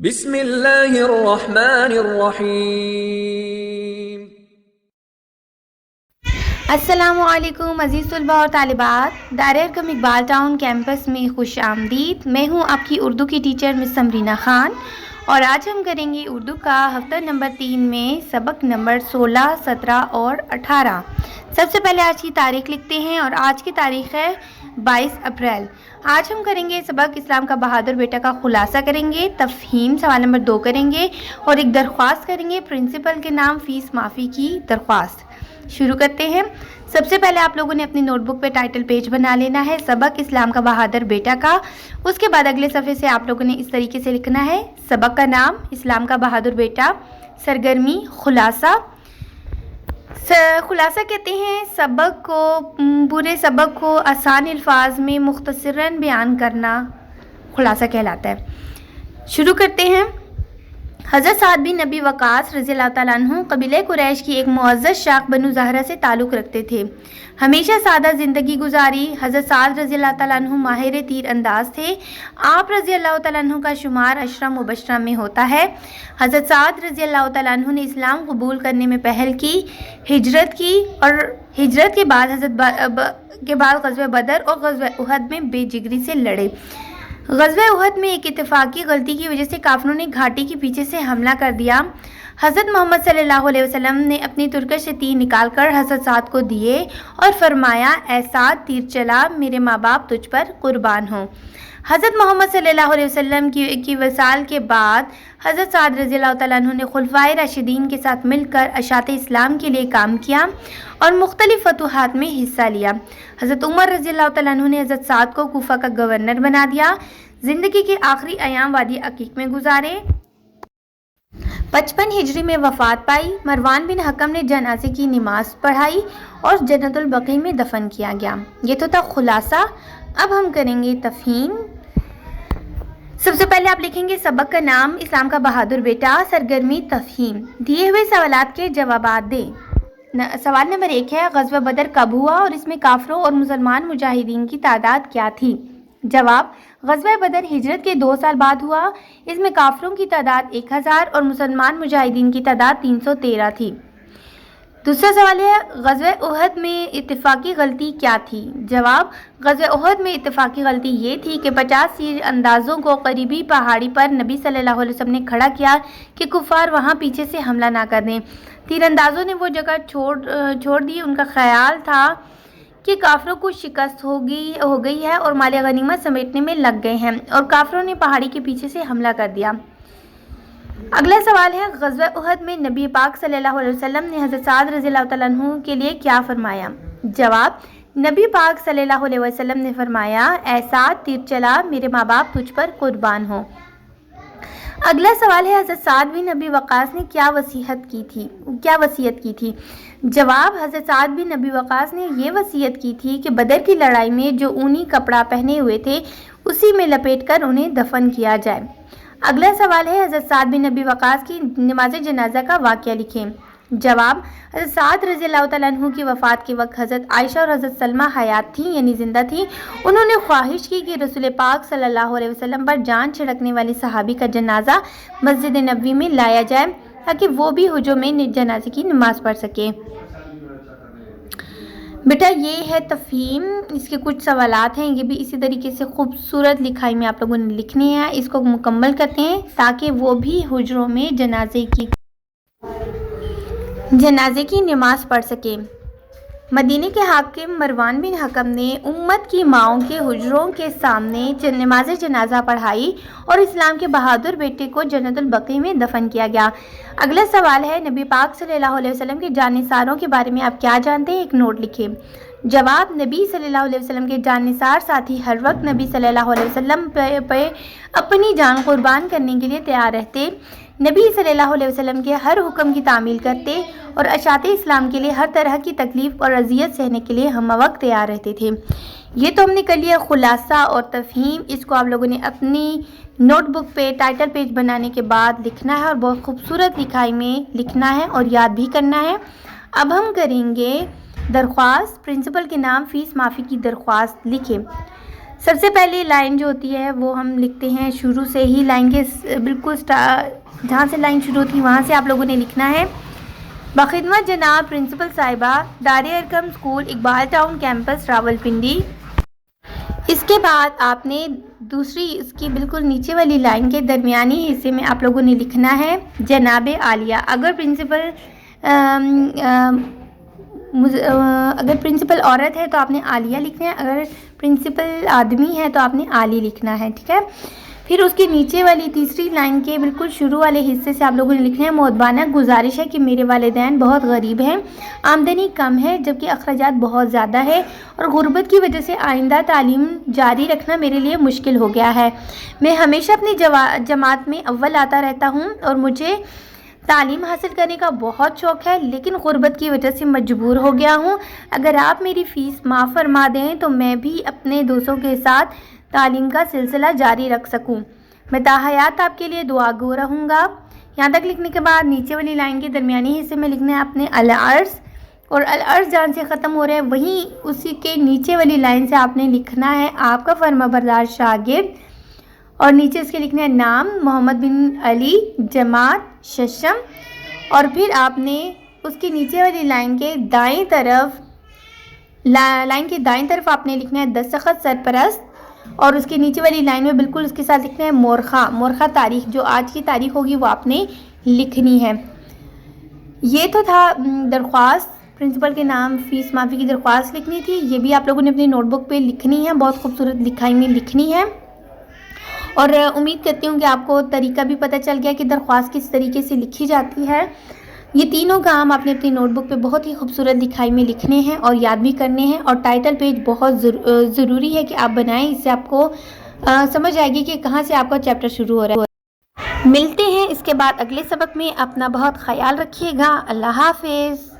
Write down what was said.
بسم اللہ الرحمن الرحیم۔ السلام علیکم عزیز طلباء اور طالبات، دائرہ ارقم اقبال ٹاؤن کیمپس میں خوش آمدید۔ میں ہوں آپ کی اردو کی ٹیچر مس سمرینہ خان، اور آج ہم کریں گے اردو کا ہفتہ نمبر 3 میں سبق نمبر 16، 17 اور 18۔ سب سے پہلے آج کی تاریخ لکھتے ہیں، اور آج کی تاریخ ہے 22 اپریل۔ آج ہم کریں گے سبق اسلام کا بہادر بیٹا کا خلاصہ کریں گے، تفہیم سوال نمبر 2 کریں گے، اور ایک درخواست کریں گے پرنسپل کے نام فیس معافی کی درخواست۔ شروع کرتے ہیں۔ سب سے پہلے آپ لوگوں نے اپنی نوٹ بک پہ ٹائٹل پیج بنا لینا ہے، سبق اسلام کا بہادر بیٹا کا۔ اس کے بعد اگلے صفحے سے آپ لوگوں نے اس طریقے سے لکھنا ہے، سبق کا نام اسلام کا بہادر بیٹا، سرگرمی خلاصہ۔ خلاصہ کہتے ہیں سبق کو، پورے سبق کو آسان الفاظ میں مختصراً بیان کرنا خلاصہ کہلاتا ہے۔ شروع کرتے ہیں۔ حضرت سعد بن نبی وقاص رضی اللہ تعالیٰ عنہ قبیلہ قریش کی ایک معزز شاخ بنو زہرہ سے تعلق رکھتے تھے۔ ہمیشہ سادہ زندگی گزاری۔ حضرت سعد رضی اللہ تعالیٰ عنہ ماہر تیر انداز تھے۔ آپ رضی اللہ تعالیٰ عنہ کا شمار عشرہ مبشرہ میں ہوتا ہے۔ حضرت سعد رضی اللہ تعالیٰ عنہ نے اسلام قبول کرنے میں پہل کی، ہجرت کی، اور ہجرت کے بعد غزوہ بدر اور غزوہ احد میں بے جگری سے لڑے۔ غزوہ احد میں ایک اتفاقی غلطی کی وجہ سے کافروں نے گھاٹی کے پیچھے سے حملہ کر دیا۔ حضرت محمد صلی اللہ علیہ وسلم نے اپنی ترکش سے تیر نکال کر حضرت سعد کو دیے اور فرمایا، اے سعد تیر چلا، میرے ماں باپ تجھ پر قربان ہوں۔ حضرت محمد صلی اللہ علیہ وسلم کی وصال کے بعد حضرت سعد رضی اللہ تعالیٰ عنہ نے خلفائے راشدین کے ساتھ مل کر اشاعت اسلام کے لیے کام کیا اور مختلف فتوحات میں حصہ لیا۔ حضرت عمر رضی اللہ تعالیٰ عنہ نے حضرت سعد کو کوفہ کا گورنر بنا دیا۔ زندگی کے آخری ایام وادی عقیق میں گزارے۔ 55 ہجری میں وفات پائی۔ مروان بن حکم نے جنازے کی نماز پڑھائی اور جنت البقیع میں دفن کیا گیا۔ یہ تو تھا خلاصہ۔ اب ہم کریں گے تفہیم۔ سب سے پہلے آپ لکھیں گے سبق کا نام اسلام کا بہادر بیٹا، سرگرمی تفہیم۔ دیے ہوئے سوالات کے جوابات دیں۔ سوال نمبر 1 ہے، غزوہ بدر کب ہوا اور اس میں کافروں اور مسلمان مجاہدین کی تعداد کیا تھی؟ جواب، غزوہ بدر ہجرت کے 2 سال بعد ہوا۔ اس میں کافروں کی تعداد 1000 اور مسلمان مجاہدین کی تعداد 313 تھی۔ دوسرا سوال ہے، غزوہ احد میں اتفاقی غلطی کیا تھی؟ جواب، غزوہ احد میں اتفاقی غلطی یہ تھی کہ 50 تیر اندازوں کو قریبی پہاڑی پر نبی صلی اللہ علیہ وسلم نے کھڑا کیا کہ کفار وہاں پیچھے سے حملہ نہ کر دیں۔ تیر اندازوں نے وہ جگہ چھوڑ دی۔ ان کا خیال تھا کہ کافروں کو شکست ہو گئی ہے اور مال غنیمت سمیٹنے میں لگ گئے ہیں، اور کافروں نے پہاڑی کے پیچھے سے حملہ کر دیا۔ اگلا سوال ہے، غزوہ احد میں نبی پاک صلی اللہ علیہ وسلم نے حضرت سعد رضی اللہ تعالیٰ عنہ کے لیے کیا فرمایا؟ جواب، نبی پاک صلی اللہ علیہ وسلم نے فرمایا، اے سعد تیر چلا، میرے ماں باپ تجھ پر قربان ہوں۔ اگلا سوال ہے، حضرت سعد بن نبی وقاص نے کیا وصیت کی تھی؟ جواب، حضرت سعد بن نبی وقاص نے یہ وصیت کی تھی کہ بدر کی لڑائی میں جو اونی کپڑا پہنے ہوئے تھے اسی میں لپیٹ کر انہیں دفن کیا جائے۔ اگلا سوال ہے، حضرت سعد بن نبی وقاص کی نماز جنازہ کا واقعہ لکھیں۔ جواب، حضرت سعد رضی اللہ تعالیٰ عنہ کی وفات کے وقت حضرت عائشہ اور حضرت سلمہ حیات تھیں، یعنی زندہ تھیں۔ انہوں نے خواہش کی کہ رسول پاک صلی اللہ علیہ وسلم پر جان چھڑکنے والے صحابی کا جنازہ مسجد نبوی میں لایا جائے تاکہ وہ بھی حجوں میں جنازے کی نماز پڑھ سکے۔ بیٹا یہ ہے تفہیم، اس کے کچھ سوالات ہیں، یہ بھی اسی طریقے سے خوبصورت لکھائی میں آپ لوگوں نے لکھنے ہیں۔ اس کو مکمل کرتے ہیں تاکہ وہ بھی حجروں میں جنازے کی نماز پڑھ سکیں۔ مدینے کے حاکم مروان بن حکم نے امت کی ماؤں کے حجروں کے سامنے نماز جنازہ پڑھائی اور اسلام کے بہادر بیٹے کو جنت البقیع میں دفن کیا گیا۔ اگلا سوال ہے، نبی پاک صلی اللہ علیہ وسلم کے جانثاروں کے بارے میں آپ کیا جانتے ہیں؟ ایک نوٹ لکھیں۔ جواب، نبی صلی اللہ علیہ وسلم کے جانثار ساتھی ہر وقت نبی صلی اللہ علیہ وسلم پہ اپنی جان قربان کرنے کے لیے تیار رہتے، نبی صلی اللہ علیہ وسلم کے ہر حکم کی تعمیل کرتے اور اشاعت اسلام کے لیے ہر طرح کی تکلیف اور اذیت سہنے کے لیے ہم وقت تیار رہتے تھے۔ یہ تو ہم نے کر لیا خلاصہ اور تفہیم۔ اس کو آپ لوگوں نے اپنی نوٹ بک پہ ٹائٹل پیج بنانے کے بعد لکھنا ہے اور بہت خوبصورت لکھائی میں لکھنا ہے اور یاد بھی کرنا ہے۔ اب ہم کریں گے درخواست، پرنسپل کے نام فیس معافی کی درخواست لکھیں۔ سب سے پہلی لائن جو ہوتی ہے وہ ہم لکھتے ہیں شروع سے ہی، لائن کے بالکل جہاں سے لائن شروع ہوتی ہے وہاں سے آپ لوگوں نے لکھنا ہے۔ بخدمت جناب پرنسپل صاحبہ، Dar Arqam school, Iqbal town campus, Rawalpindi. اس کے بعد آپ نے دوسری اس کی بالکل نیچے والی لائن کے درمیانی حصے میں آپ لوگوں نے لکھنا ہے جناب عالیہ۔ اگر پرنسپل عورت ہے تو آپ نے عالیہ لکھنا ہے، اگر پرنسپل آدمی ہے تو آپ نے عالی لکھنا ہے، ٹھیک ہے۔ پھر اس کے نیچے والی تیسری لائن کے بالکل شروع والے حصے سے آپ لوگوں نے لکھنا ہے مؤدبانہ گزارش ہے کہ میرے والدین بہت غریب ہیں، آمدنی کم ہے جبکہ اخراجات بہت زیادہ ہے، اور غربت کی وجہ سے آئندہ تعلیم جاری رکھنا میرے لیے مشکل ہو گیا ہے۔ میں ہمیشہ اپنی جماعت میں اول آتا رہتا ہوں اور مجھے تعلیم حاصل کرنے کا بہت شوق ہے، لیکن غربت کی وجہ سے مجبور ہو گیا ہوں۔ اگر آپ میری فیس معاف فرما دیں تو میں بھی اپنے دوستوں کے ساتھ تعلیم کا سلسلہ جاری رکھ سکوں۔ میں تاحیات آپ کے لیے دعا گو رہوں گا۔ یہاں تک لکھنے کے بعد نیچے والی لائن کے درمیانی حصے میں لکھنا ہے اپنے العرض، اور العرض جہاں سے ختم ہو رہا ہے وہیں اسی کے نیچے والی لائن سے آپ نے لکھنا ہے آپ کا فرمانبردار شاگرد، اور نیچے اس کے لکھنا ہے نام محمد بن علی، جماعت ششم، اور پھر آپ نے اس کے نیچے والی لائن کے دائیں طرف آپ نے لکھنا ہے دستخط سرپرست، اور اس کے نیچے والی لائن میں بالکل اس کے ساتھ لکھنا ہے مورخہ تاریخ، جو آج کی تاریخ ہوگی وہ آپ نے لکھنی ہے۔ یہ تو تھا درخواست، پرنسپل کے نام فیس معافی کی درخواست لکھنی تھی، یہ بھی آپ لوگوں نے اپنی نوٹ بک پہ لکھنی ہے، بہت خوبصورت لکھائی میں لکھنی ہے، اور امید کرتی ہوں کہ آپ کو طریقہ بھی پتہ چل گیا کہ درخواست کس طریقے سے لکھی جاتی ہے۔ یہ تینوں کام آپ نے اپنی نوٹ بک پہ بہت ہی خوبصورت لکھائی میں لکھنے ہیں اور یاد بھی کرنے ہیں، اور ٹائٹل پیج بہت ضروری ہے کہ آپ بنائیں، اس سے آپ کو سمجھ آئے گی کہ کہاں سے آپ کا چیپٹر شروع ہو رہا ہے۔ ملتے ہیں اس کے بعد اگلے سبق میں، اپنا بہت خیال رکھیے گا، اللہ حافظ۔